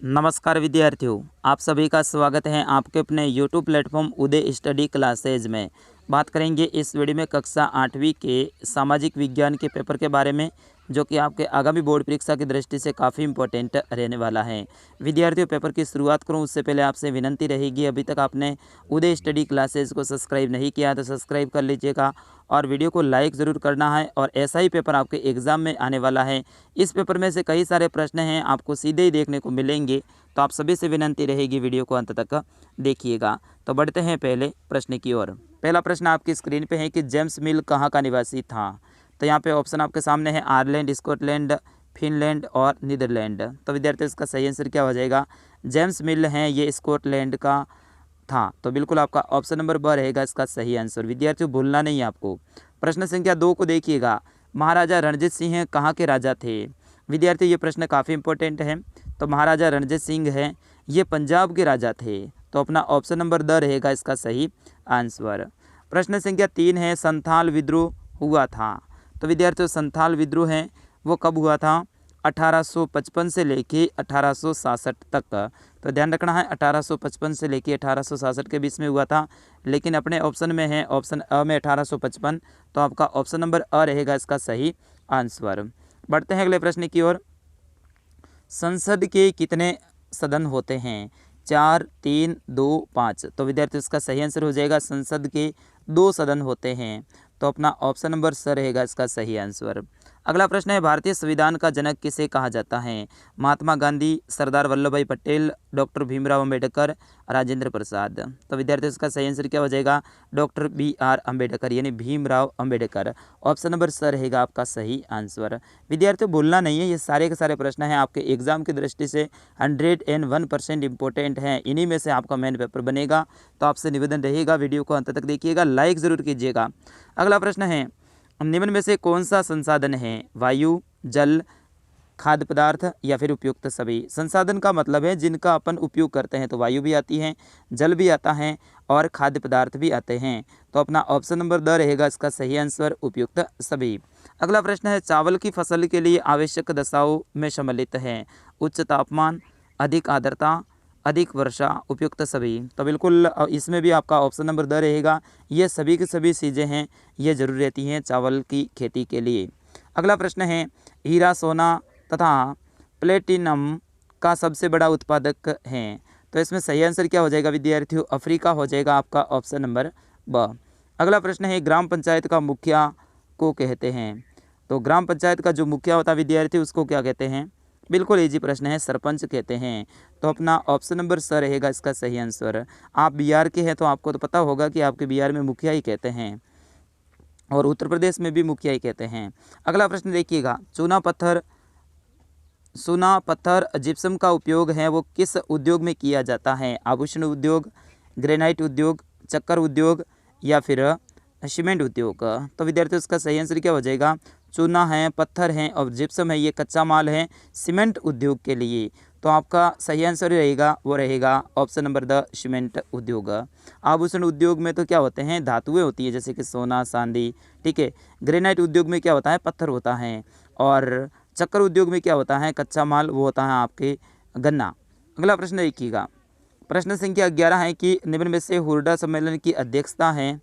नमस्कार विद्यार्थियों, आप सभी का स्वागत है आपके अपने YouTube प्लेटफॉर्म उदय स्टडी क्लासेज में। बात करेंगे इस वीडियो में कक्षा 8वीं के सामाजिक विज्ञान के पेपर के बारे में, जो कि आपके आगामी बोर्ड परीक्षा की दृष्टि से काफ़ी इंपॉर्टेंट रहने वाला है। विद्यार्थियों, पेपर की शुरुआत करूं उससे पहले आपसे विनंती रहेगी, अभी तक आपने उदय स्टडी क्लासेज को सब्सक्राइब नहीं किया तो सब्सक्राइब कर लीजिएगा और वीडियो को लाइक ज़रूर करना है। और ऐसा ही पेपर आपके एग्ज़ाम में आने वाला है। इस पेपर में से कई सारे प्रश्न हैं आपको सीधे ही देखने को मिलेंगे, तो आप सभी से विनंती रहेगी वीडियो को अंत तक देखिएगा। तो बढ़ते हैं पहले प्रश्न की ओर। पहला प्रश्न आपकी स्क्रीन पे है कि जेम्स मिल कहाँ का निवासी था। तो यहाँ पे ऑप्शन आपके सामने है आयरलैंड, स्कॉटलैंड, फिनलैंड और नीदरलैंड। तो विद्यार्थी इसका सही आंसर क्या हो जाएगा? जेम्स मिल हैं ये स्कॉटलैंड का था। तो बिल्कुल आपका ऑप्शन नंबर ब रहेगा इसका सही आंसर। विद्यार्थियों, भूलना नहीं है आपको। प्रश्न संख्या 2 को देखिएगा, महाराजा रणजीत सिंह कहाँ के राजा थे। विद्यार्थियों, ये प्रश्न काफ़ी इंपॉर्टेंट है। तो महाराजा रणजीत सिंह हैं ये पंजाब के राजा थे। तो अपना ऑप्शन नंबर द रहेगा इसका सही आंसर। प्रश्न संख्या 3 है, संथाल विद्रोह हुआ था। तो विद्यार्थियों, संथाल विद्रोह है वो कब हुआ था? 1855 से लेके 1866 तक। तो ध्यान रखना है 1855 से लेके 1866 के बीच में हुआ था, लेकिन अपने ऑप्शन में है ऑप्शन अ में 1855। तो आपका ऑप्शन नंबर अ रहेगा इसका सही आंसर। बढ़ते हैं अगले प्रश्न की ओर। संसद के कितने सदन होते हैं? 4, 3, 2, 5। तो विद्यार्थी इसका सही आंसर हो जाएगा संसद के 2 सदन होते हैं। तो अपना ऑप्शन नंबर स रहेगा इसका सही आंसर। अगला प्रश्न है, भारतीय संविधान का जनक किसे कहा जाता है? महात्मा गांधी, सरदार वल्लभ भाई पटेल, डॉक्टर भीमराव अंबेडकर, राजेंद्र प्रसाद। तो विद्यार्थी इसका सही आंसर क्या हो जाएगा? डॉक्टर BR अंबेडकर यानी भीमराव अंबेडकर। ऑप्शन नंबर स रहेगा आपका सही आंसर। विद्यार्थियों, भूलना नहीं है, ये सारे के सारे प्रश्न हैं आपके एग्जाम की दृष्टि से 101% इंपॉर्टेंट हैं। इन्हीं में से आपका मेन पेपर बनेगा। तो आपसे निवेदन रहेगा वीडियो को अंत तक देखिएगा, लाइक ज़रूर कीजिएगा। अगला प्रश्न है, निम्न में से कौन सा संसाधन है? वायु, जल, खाद्य पदार्थ या फिर उपयुक्त सभी। संसाधन का मतलब है जिनका अपन उपयोग करते हैं। तो वायु भी आती है, जल भी आता है और खाद्य पदार्थ भी आते हैं। तो अपना ऑप्शन नंबर द रहेगा इसका सही आंसर, उपयुक्त सभी। अगला प्रश्न है, चावल की फसल के लिए आवश्यक दशाओं में सम्मिलित है? उच्च तापमान, अधिक आर्द्रता, अधिक वर्षा, उपयुक्त सभी। तो बिल्कुल इसमें भी आपका ऑप्शन नंबर द रहेगा। ये सभी की सभी चीज़ें हैं, ये जरूर रहती हैं चावल की खेती के लिए। अगला प्रश्न है, हीरा, सोना तथा प्लेटिनम का सबसे बड़ा उत्पादक है। तो इसमें सही आंसर क्या हो जाएगा विद्यार्थियों? अफ्रीका हो जाएगा आपका ऑप्शन नंबर ब। अगला प्रश्न है, ग्राम पंचायत का मुखिया को कहते हैं। तो ग्राम पंचायत का जो मुखिया होता है विद्यार्थी उसको क्या कहते हैं? बिल्कुल इजी प्रश्न है, सरपंच कहते हैं। तो अपना ऑप्शन नंबर स रहेगा इसका सही आंसर। आप बिहार के हैं तो आपको तो पता होगा कि आपके बिहार में मुखिया ही कहते हैं और उत्तर प्रदेश में भी मुखिया ही कहते हैं। अगला प्रश्न देखिएगा, चूना पत्थर जिप्सम का उपयोग है वो किस उद्योग में किया जाता है? आभूषण उद्योग, ग्रेनाइट उद्योग, चक्कर उद्योग या फिर सीमेंट उद्योग। तो विद्यार्थियों इसका सही आंसर क्या हो जाएगा? चूना है, पत्थर है और जिप्सम है, ये कच्चा माल है सीमेंट उद्योग के लिए। तो आपका सही आंसर रहेगा वो रहेगा ऑप्शन नंबर द, सीमेंट उद्योग। आभूषण उद्योग में तो क्या होते हैं? धातुएं होती है जैसे कि सोना, चांदी, ठीक है। ग्रेनाइट उद्योग में क्या होता है? पत्थर होता है। और चक्कर उद्योग में क्या होता है? कच्चा माल, वो होता है आपके गन्ना। अगला प्रश्न देखिएगा, प्रश्न संख्या 11 है कि निम्न में से हुर्डा सम्मेलन की अध्यक्षता है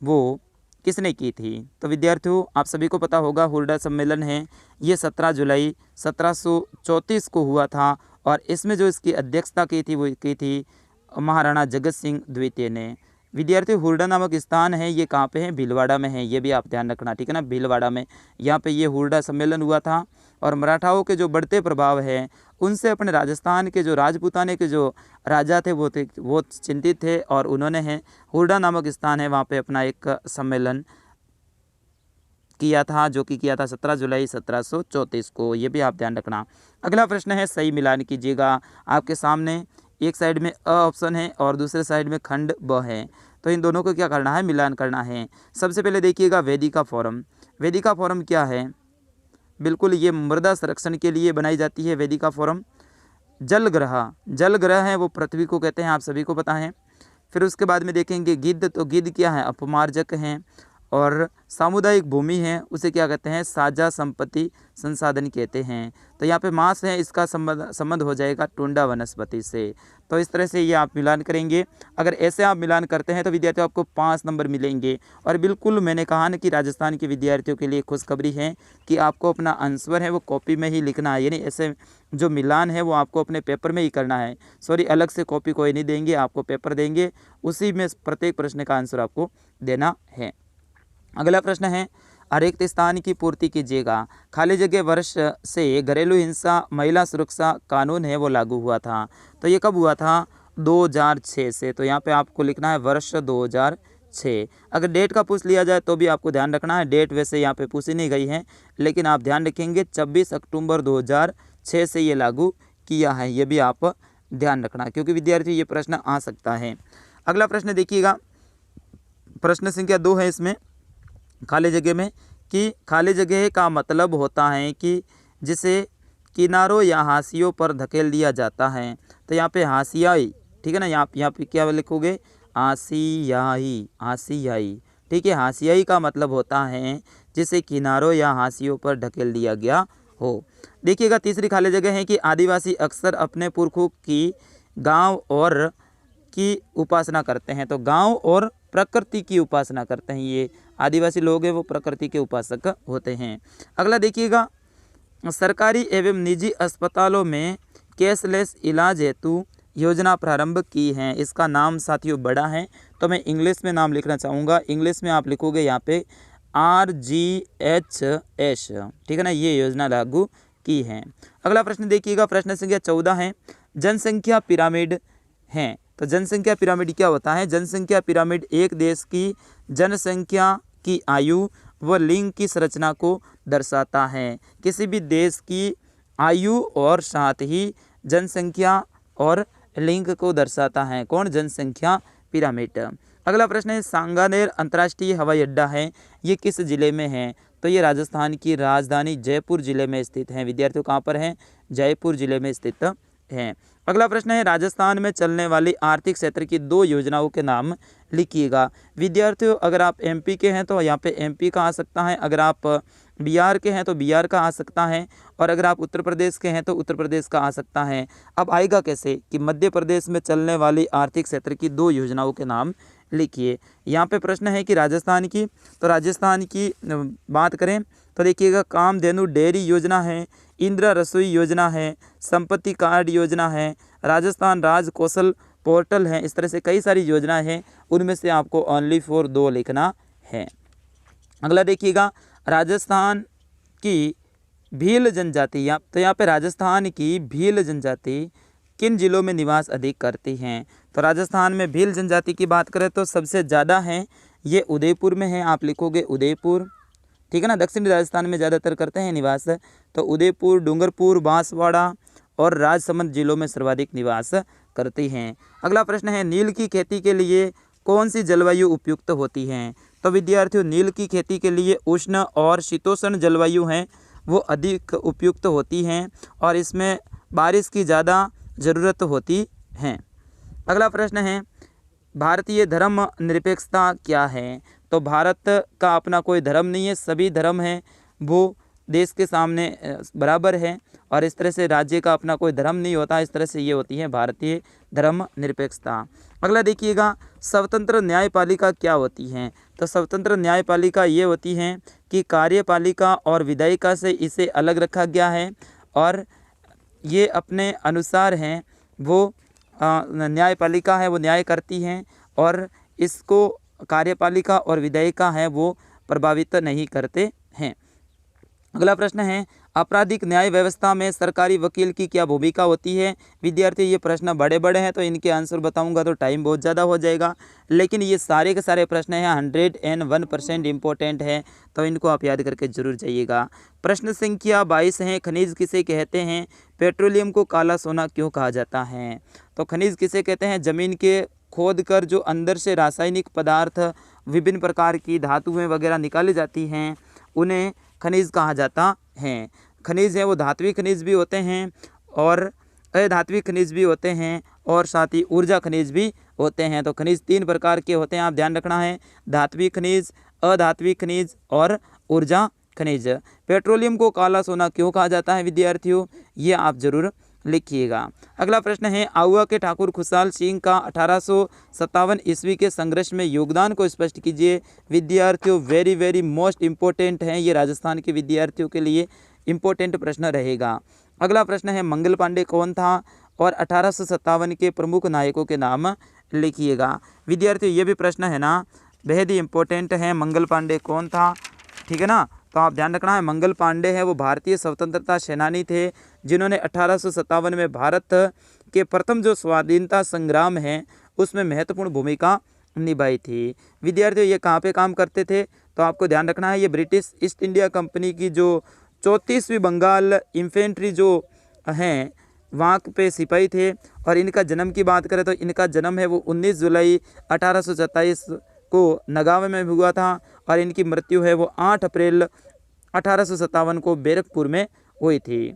वो किसने की थी? तो विद्यार्थियों, आप सभी को पता होगा हुर्डा सम्मेलन है ये 17 जुलाई 1734 को हुआ था और इसमें जो इसकी अध्यक्षता की थी वो की थी महाराणा जगत सिंह द्वितीय ने। विद्यार्थियों, हुर्डा नामक स्थान है ये कहाँ पे है? भीलवाड़ा में है, ये भी आप ध्यान रखना, ठीक है ना। भीलवाड़ा में यहाँ पे ये हुर्डा सम्मेलन हुआ था और मराठाओं के जो बढ़ते प्रभाव है उनसे अपने राजस्थान के जो राजपूताने के जो राजा थे वो चिंतित थे और उन्होंने है हुर्डा नामक स्थान है वहाँ पे अपना एक सम्मेलन किया था, जो कि किया था 17 जुलाई 1734 को। ये भी आप ध्यान रखना। अगला प्रश्न है, सही मिलान कीजिएगा। आपके सामने एक साइड में अ ऑप्शन है और दूसरे साइड में खंड ब है, तो इन दोनों को क्या करना है? मिलान करना है। सबसे पहले देखिएगा वेदिका फोरम। वेदिका फोरम क्या है? बिल्कुल ये मृदा संरक्षण के लिए बनाई जाती है वेदिका फोरम। जल ग्रह है वो पृथ्वी को कहते हैं, आप सभी को पता है। फिर उसके बाद में देखेंगे गिद्ध, तो गिद्ध क्या है? अपमार्जक हैं। और सामुदायिक भूमि है उसे क्या कहते हैं, साझा संपत्ति संसाधन कहते हैं। तो यहाँ पे मांस है, इसका संबंध हो जाएगा टुंडा वनस्पति से। तो इस तरह से ये आप मिलान करेंगे। अगर ऐसे आप मिलान करते हैं तो विद्यार्थियों आपको 5 नंबर मिलेंगे। और बिल्कुल मैंने कहा ना कि राजस्थान के विद्यार्थियों के लिए खुशखबरी है कि आपको अपना आंसर है वो कॉपी में ही लिखना है, यानी ऐसे जो मिलान है वो आपको अपने पेपर में ही करना है। सॉरी, अलग से कॉपी कोई नहीं देंगे, आपको पेपर देंगे, उसी में प्रत्येक प्रश्न का आंसर आपको देना है। अगला प्रश्न है, अरिक्त स्थान की पूर्ति कीजिएगा। खाली जगह वर्ष से घरेलू हिंसा महिला सुरक्षा कानून है वो लागू हुआ था। तो ये कब हुआ था, 2006 से। तो यहाँ पे आपको लिखना है वर्ष 2006। अगर डेट का पूछ लिया जाए तो भी आपको ध्यान रखना है, डेट वैसे यहाँ पे पूछी नहीं गई है, लेकिन आप ध्यान रखेंगे 26 अक्टूबर 2006 से ये लागू किया है, ये भी आप ध्यान रखना, क्योंकि विद्यार्थी ये प्रश्न आ सकता है। अगला प्रश्न देखिएगा, प्रश्न संख्या 2 है इसमें खाली जगह में, कि खाली जगह का मतलब होता है कि जिसे किनारों या हाशियों पर धकेल दिया जाता है। तो यहाँ पे हाशियाई, ठीक है ना, यहाँ पे क्या लिखोगे, हाशियाई, हाशियाई, ठीक है। हाशियाई का मतलब होता है जिसे किनारों या हाशियों पर ढकेल दिया गया हो। देखिएगा तीसरी खाली जगह है कि आदिवासी अक्सर अपने पुरखों की गांव और की उपासना करते हैं। तो गांव और प्रकृति की उपासना करते हैं, ये आदिवासी लोग हैं वो प्रकृति के उपासक होते हैं। अगला देखिएगा, सरकारी एवं निजी अस्पतालों में कैशलेस इलाज हेतु योजना प्रारंभ की है। इसका नाम साथियों बड़ा है, तो मैं इंग्लिश में नाम लिखना चाहूँगा। इंग्लिश में आप लिखोगे यहाँ पे RGHS, ठीक है ना, ये योजना लागू की है। अगला प्रश्न देखिएगा, प्रश्न संख्या 14 है, जनसंख्या पिरामिड है। तो जनसंख्या पिरामिड क्या होता है, जनसंख्या पिरामिड एक देश की जनसंख्या की आयु व लिंग की संरचना को दर्शाता है। किसी भी देश की आयु और साथ ही जनसंख्या और लिंग को दर्शाता है। कौन, जनसंख्या पिरामिड। अगला प्रश्न है, सांगानेर अंतर्राष्ट्रीय हवाई अड्डा है, ये किस जिले में है। तो ये राजस्थान की राजधानी जयपुर जिले में स्थित है। विद्यार्थियों कहाँ पर है, जयपुर जिले में स्थित है। अगला प्रश्न है, राजस्थान में चलने वाली आर्थिक क्षेत्र की 2 योजनाओं के नाम लिखिएगा। विद्यार्थियों अगर आप MP के हैं तो यहाँ पे MP का आ सकता है, अगर आप बिहार के हैं तो बिहार का आ सकता है, और अगर आप उत्तर प्रदेश के हैं तो उत्तर प्रदेश का आ सकता है। अब आएगा कैसे, कि मध्य प्रदेश में चलने वाली आर्थिक क्षेत्र की 2 योजनाओं के नाम लिखिए। यहाँ पे प्रश्न है कि राजस्थान की, तो राजस्थान की बात करें तो देखिएगा, कामधेनु डेयरी योजना है, इंदिरा रसोई योजना है, संपत्ति कार्ड योजना है, राजस्थान राज कौशल पोर्टल है। इस तरह से कई सारी योजनाएं हैं, उनमें से आपको ओनली फॉर 2 लिखना है। अगला देखिएगा, राजस्थान की भील जनजाति, तो यहाँ पे राजस्थान की भील जनजाति किन जिलों में निवास अधिक करती हैं। तो राजस्थान में भील जनजाति की बात करें तो सबसे ज़्यादा है ये उदयपुर में है, आप लिखोगे उदयपुर, ठीक है ना। दक्षिणी राजस्थान में ज़्यादातर करते हैं निवास, तो उदयपुर, डूंगरपुर, बांसवाड़ा और राजसमंद जिलों में सर्वाधिक निवास करती हैं। अगला प्रश्न है, नील की खेती के लिए कौन सी जलवायु उपयुक्त होती है। तो विद्यार्थियों नील की खेती के लिए उष्ण और शीतोष्ण जलवायु हैं वो अधिक उपयुक्त होती हैं, और इसमें बारिश की ज़्यादा ज़रूरत होती है। अगला प्रश्न है, भारतीय धर्म निरपेक्षता क्या है। तो भारत का अपना कोई धर्म नहीं है, सभी धर्म हैं वो देश के सामने बराबर है, और इस तरह से राज्य का अपना कोई धर्म नहीं होता। इस तरह से ये होती है भारतीय धर्म निरपेक्षता। अगला देखिएगा, स्वतंत्र न्यायपालिका क्या होती है। तो स्वतंत्र न्यायपालिका ये होती है कि कार्यपालिका और विधायिका से इसे अलग रखा गया है, और ये अपने अनुसार हैं वो न्यायपालिका है वो न्याय करती हैं, और इसको कार्यपालिका और विधायिका है वो प्रभावित नहीं करते हैं। अगला प्रश्न है, आपराधिक न्याय व्यवस्था में सरकारी वकील की क्या भूमिका होती है। विद्यार्थी ये प्रश्न बड़े बड़े हैं, तो इनके आंसर बताऊंगा तो टाइम बहुत ज़्यादा हो जाएगा, लेकिन ये सारे के सारे प्रश्न हैं 101% इम्पोर्टेंट है, तो इनको आप याद करके जरूर जाइएगा। प्रश्न संख्या 22 है, खनिज किसे कहते हैं। पेट्रोलियम को काला सोना क्यों कहा जाता है। तो खनिज किसे कहते हैं, ज़मीन के खोद कर जो अंदर से रासायनिक पदार्थ, विभिन्न प्रकार की धातुएँ वगैरह निकाली जाती हैं, उन्हें खनिज कहा जाता है। खनिज है वो धात्विक खनिज भी होते हैं और अधात्विक खनिज भी होते हैं, और साथ ही ऊर्जा खनिज भी होते हैं। तो खनिज 3 प्रकार के होते हैं, आप ध्यान रखना है, धात्विक खनिज, अधात्विक खनिज और ऊर्जा खनिज। पेट्रोलियम को काला सोना क्यों कहा जाता है विद्यार्थियों, ये आप जरूर लिखिएगा। अगला प्रश्न है आहुआ के ठाकुर खुशहाल सिंह का 1857 ईस्वी के संघर्ष में योगदान को स्पष्ट कीजिए विद्यार्थियों। वेरी वेरी मोस्ट इम्पोर्टेंट है, ये राजस्थान के विद्यार्थियों के लिए इम्पोर्टेंट प्रश्न रहेगा। अगला प्रश्न है मंगल पांडे कौन था और 1857 के प्रमुख नायकों के नाम लिखिएगा। विद्यार्थियों ये भी प्रश्न है ना, बेहद ही इम्पोर्टेंट है। मंगल पांडे कौन था, ठीक है ना, तो आप ध्यान रखना है। मंगल पांडे है वो भारतीय स्वतंत्रता सेनानी थे जिन्होंने 1857 में भारत के प्रथम जो स्वाधीनता संग्राम है उसमें महत्वपूर्ण भूमिका निभाई थी। विद्यार्थियों ये कहाँ पे काम करते थे, तो आपको ध्यान रखना है ये ब्रिटिश ईस्ट इंडिया कंपनी की जो 34वीं बंगाल इन्फेंट्री जो हैं वहाँ पे सिपाही थे। और इनका जन्म की बात करें तो इनका जन्म है वो 19 जुलाई 1827 को नगांव में हुआ था और इनकी मृत्यु है वो 8 अप्रैल 1857 को बैरकपुर में हुई थी।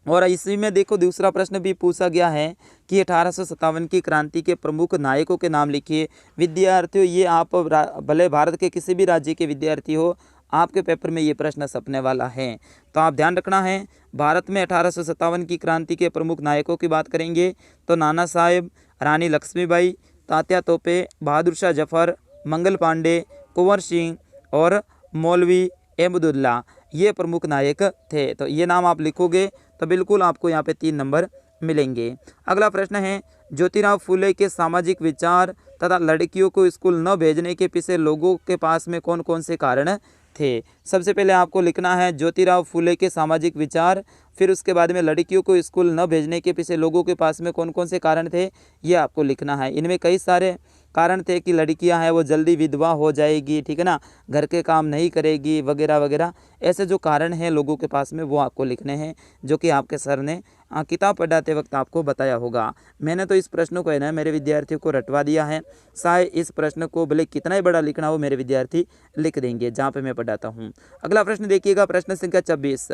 और इसी में देखो दूसरा प्रश्न भी पूछा गया है कि 1857 की क्रांति के प्रमुख नायकों के नाम लिखिए। विद्यार्थियों ये आप भले भारत के किसी भी राज्य के विद्यार्थी हो, आपके पेपर में ये प्रश्न सपने वाला है, तो आप ध्यान रखना है। भारत में 1857 की क्रांति के प्रमुख नायकों की बात करेंगे तो नाना साहेब, रानी लक्ष्मीबाई, तात्या तोपे, बहादुर शाह जफर, मंगल पांडे, कुंवर सिंह और मौलवी अहमदुल्ला, ये प्रमुख नायक थे। तो ये नाम आप लिखोगे तो बिल्कुल आपको यहाँ पे 3 नंबर मिलेंगे। अगला प्रश्न है ज्योतिराव फुले के सामाजिक विचार तथा लड़कियों को स्कूल न भेजने के पीछे लोगों के पास में कौन कौन से कारण थे। सबसे पहले आपको लिखना है ज्योतिराव फुले के सामाजिक विचार, फिर उसके बाद में लड़कियों को स्कूल न भेजने के पीछे लोगों के पास में कौन कौन से कारण थे, ये आपको लिखना है। इनमें कई सारे कारण थे कि लड़कियां हैं वो जल्दी विधवा हो जाएगी, ठीक है ना, घर के काम नहीं करेगी वगैरह वगैरह, ऐसे जो कारण हैं लोगों के पास में वो आपको लिखने हैं, जो कि आपके सर ने किताब पढ़ाते वक्त आपको बताया होगा। मैंने तो इस प्रश्न को है ना मेरे विद्यार्थियों को रटवा दिया है। शायद इस प्रश्न को भले कितना ही बड़ा लिखना हो मेरे विद्यार्थी लिख देंगे जहाँ पे मैं पढ़ाता हूँ। अगला प्रश्न देखिएगा, प्रश्न संख्या 26,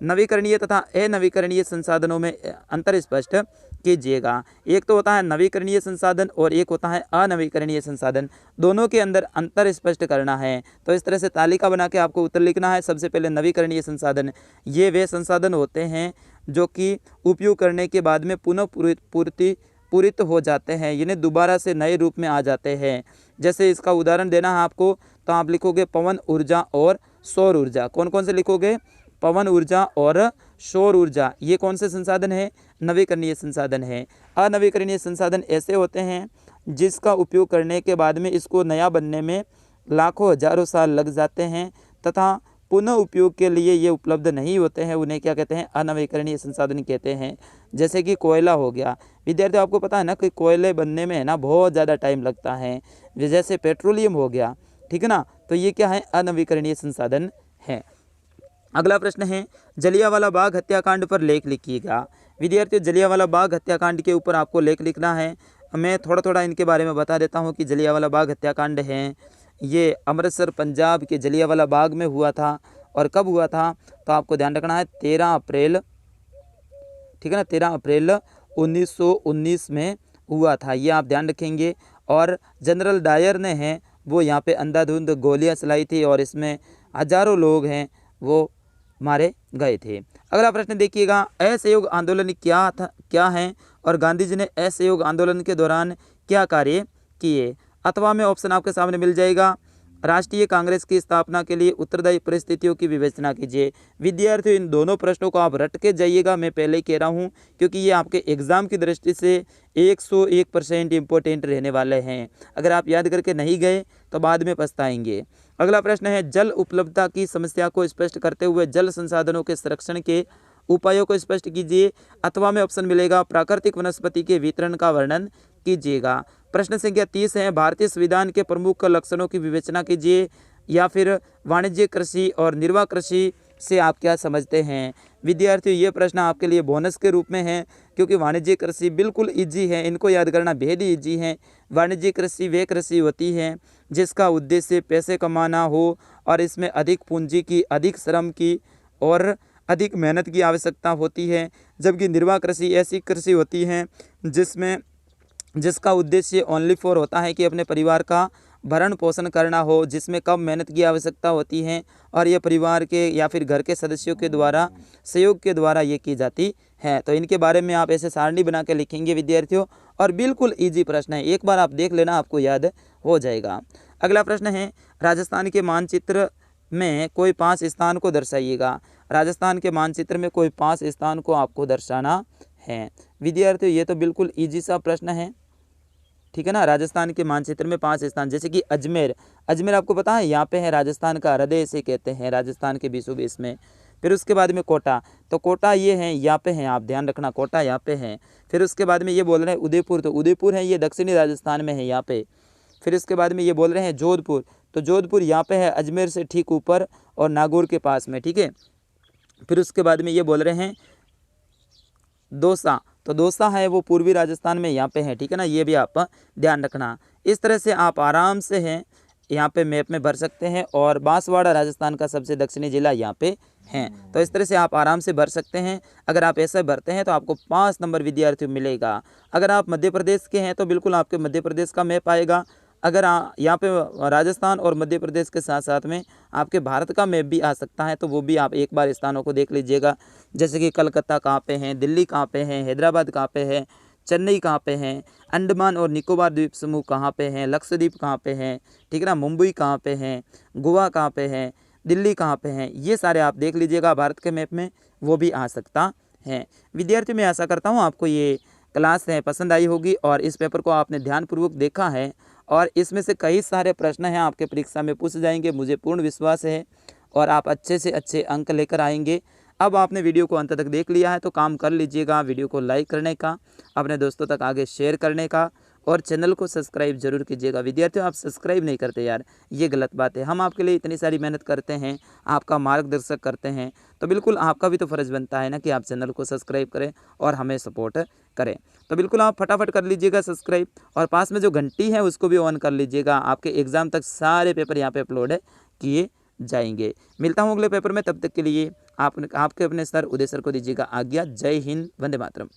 नवीकरणीय तथा अनवीकरणीय संसाधनों में अंतर स्पष्ट कीजिएगा। एक तो होता है नवीकरणीय संसाधन और एक होता है अनवीकरणीय संसाधन, दोनों के अंदर अंतर स्पष्ट करना है। तो इस तरह से तालिका बना के आपको उत्तर लिखना है। सबसे पहले नवीकरणीय संसाधन, ये वे संसाधन होते हैं जो कि उपयोग करने के बाद में पुनः पूरित हो जाते हैं, यानी दोबारा से नए रूप में आ जाते हैं। जैसे इसका उदाहरण देना है आपको तो आप लिखोगे पवन ऊर्जा और सौर ऊर्जा। कौन कौन से लिखोगे, पवन ऊर्जा और सौर ऊर्जा, ये कौन से संसाधन है, नवीकरणीय संसाधन है। अनवीकरणीय संसाधन ऐसे होते हैं जिसका उपयोग करने के बाद में इसको नया बनने में लाखों हजारों साल लग जाते हैं तथा पुनः उपयोग के लिए ये उपलब्ध नहीं होते हैं, उन्हें क्या कहते हैं, अनवीकरणीय संसाधन कहते हैं। जैसे कि कोयला हो गया, विद्यार्थी आपको पता है ना कि कोयले बनने में है ना बहुत ज़्यादा टाइम लगता है। जैसे पेट्रोलियम हो गया, ठीक है ना, तो ये क्या है, अनवीकरणीय संसाधन है। अगला प्रश्न है जलियांवाला बाग हत्याकांड पर लेख लिखिएगा। विद्यार्थियों जलियांवाला बाग हत्याकांड के ऊपर आपको लेख लिखना है। मैं थोड़ा थोड़ा इनके बारे में बता देता हूँ कि जलियांवाला बाग हत्याकांड है ये अमृतसर पंजाब के जलियांवाला बाग में हुआ था। और कब हुआ था, तो आपको ध्यान रखना है 13 अप्रैल, ठीक है ना, 13 अप्रैल 1919 में हुआ था, ये आप ध्यान रखेंगे। और जनरल डायर ने हैं वो यहाँ पे अंधाधुंध गोलियां चलाई थी और इसमें हजारों लोग हैं वो मारे गए थे। अगला प्रश्न देखिएगा, असहयोग आंदोलन क्या है और गांधी जी ने असहयोग आंदोलन के दौरान क्या कार्य किए। अथवा में ऑप्शन आपके सामने मिल जाएगा, राष्ट्रीय कांग्रेस की स्थापना के लिए उत्तरदायी परिस्थितियों की विवेचना कीजिए। विद्यार्थियों इन दोनों प्रश्नों को आप रट के जाइएगा, मैं पहले ही कह रहा हूं, क्योंकि ये आपके एग्जाम की दृष्टि से 101% इम्पोर्टेंट रहने वाले हैं। अगर आप याद करके नहीं गए तो बाद में पछताएंगे। अगला प्रश्न है जल उपलब्धता की समस्या को स्पष्ट करते हुए जल संसाधनों के संरक्षण के उपायों को स्पष्ट कीजिए। अथवा में ऑप्शन मिलेगा प्राकृतिक वनस्पति के वितरण का वर्णन कीजिएगा। प्रश्न संख्या 30 है भारतीय संविधान के प्रमुख लक्षणों की विवेचना कीजिए। या फिर वाणिज्य कृषि और निर्वाह कृषि से आप क्या समझते हैं। विद्यार्थियों ये प्रश्न आपके लिए बोनस के रूप में है, क्योंकि वाणिज्य कृषि बिल्कुल इजी है, इनको याद करना बेहद ही इजी है। वाणिज्य कृषि वे कृषि होती है जिसका उद्देश्य पैसे कमाना हो और इसमें अधिक पूंजी की, अधिक श्रम की और अधिक मेहनत की आवश्यकता होती है। जबकि निर्वाह कृषि ऐसी कृषि होती है जिसका उद्देश्य ओनली फॉर होता है कि अपने परिवार का भरण पोषण करना हो, जिसमें कम मेहनत की आवश्यकता होती है और ये परिवार के या फिर घर के सदस्यों के द्वारा सहयोग के द्वारा ये की जाती है। तो इनके बारे में आप ऐसे सारणी बना के लिखेंगे विद्यार्थियों, और बिल्कुल ईजी प्रश्न है, एक बार आप देख लेना, आपको याद हो जाएगा। अगला प्रश्न है, राजस्थान के मानचित्र में कोई 5 स्थान को दर्शाइएगा। राजस्थान के मानचित्र में कोई 5 स्थान को आपको दर्शाना है। विद्यार्थियों ये तो बिल्कुल ईजी सा प्रश्न है, ठीक है ना। राजस्थान के मानचित्र में 5 स्थान, जैसे कि अजमेर। अजमेर आपको पता है यहाँ पे है, राजस्थान का हृदय इसे कहते हैं, राजस्थान के बीचों बीच में। फिर उसके बाद में कोटा, तो कोटा ये है यहाँ पे है, आप ध्यान रखना, कोटा यहाँ पे है। फिर उसके बाद में ये बोल रहे हैं उदयपुर, तो उदयपुर है ये दक्षिणी राजस्थान में है यहाँ पे। फिर इसके बाद में ये बोल रहे हैं जोधपुर, तो जोधपुर यहाँ पे है अजमेर से ठीक ऊपर और नागौर के पास में, ठीक है। फिर उसके बाद में ये बोल रहे हैं दौसा, तो दौसा है वो पूर्वी राजस्थान में यहाँ पे है, ठीक है ना, ये भी आप ध्यान रखना। इस तरह से आप आराम से हैं यहाँ पे मैप में भर सकते हैं, और बांसवाड़ा राजस्थान का सबसे दक्षिणी जिला यहाँ पे है। तो इस तरह से आप आराम से भर सकते हैं। अगर आप ऐसे भरते हैं तो आपको 5 नंबर विद्यार्थी मिलेगा। अगर आप मध्य प्रदेश के हैं तो बिल्कुल आपके मध्य प्रदेश का मैप आएगा। अगर यहाँ पे राजस्थान और मध्य प्रदेश के साथ साथ में आपके भारत का मैप भी आ सकता है, तो वो भी आप एक बार स्थानों को देख लीजिएगा, जैसे कि कलकत्ता कहाँ पे है, दिल्ली कहाँ पे है, हैदराबाद कहाँ पे है, चेन्नई कहाँ पे है, अंडमान और निकोबार द्वीप समूह कहाँ पे है, लक्षद्वीप कहाँ पे है, ठीक है ना, मुंबई कहाँ पे है, गोवा कहाँ पे है, दिल्ली कहाँ पे है, ये सारे आप देख लीजिएगा भारत के मैप में, वो भी आ सकता है। विद्यार्थी मैं आशा करता हूँ आपको ये क्लास है पसंद आई होगी और इस पेपर को आपने ध्यानपूर्वक देखा है, और इसमें से कई सारे प्रश्न हैं आपके परीक्षा में पूछ जाएंगे, मुझे पूर्ण विश्वास है, और आप अच्छे से अच्छे अंक लेकर आएंगे। अब आपने वीडियो को अंत तक देख लिया है तो काम कर लीजिएगा, वीडियो को लाइक करने का, अपने दोस्तों तक आगे शेयर करने का, और चैनल को सब्सक्राइब जरूर कीजिएगा। विद्यार्थियों आप सब्सक्राइब नहीं करते यार, ये गलत बात है। हम आपके लिए इतनी सारी मेहनत करते हैं, आपका मार्गदर्शक करते हैं, तो बिल्कुल आपका भी तो फ़र्ज़ बनता है ना कि आप चैनल को सब्सक्राइब करें और हमें सपोर्ट करें। तो बिल्कुल आप फटाफट कर लीजिएगा सब्सक्राइब, और पास में जो घंटी है उसको भी ऑन कर लीजिएगा। आपके एग्ज़ाम तक सारे पेपर यहाँ पे अपलोड किए जाएंगे। मिलता हूँ अगले पेपर में, तब तक के लिए आपके अपने सर उदय सर को दीजिएगा आज्ञा। जय हिंद, वंदे मातरम।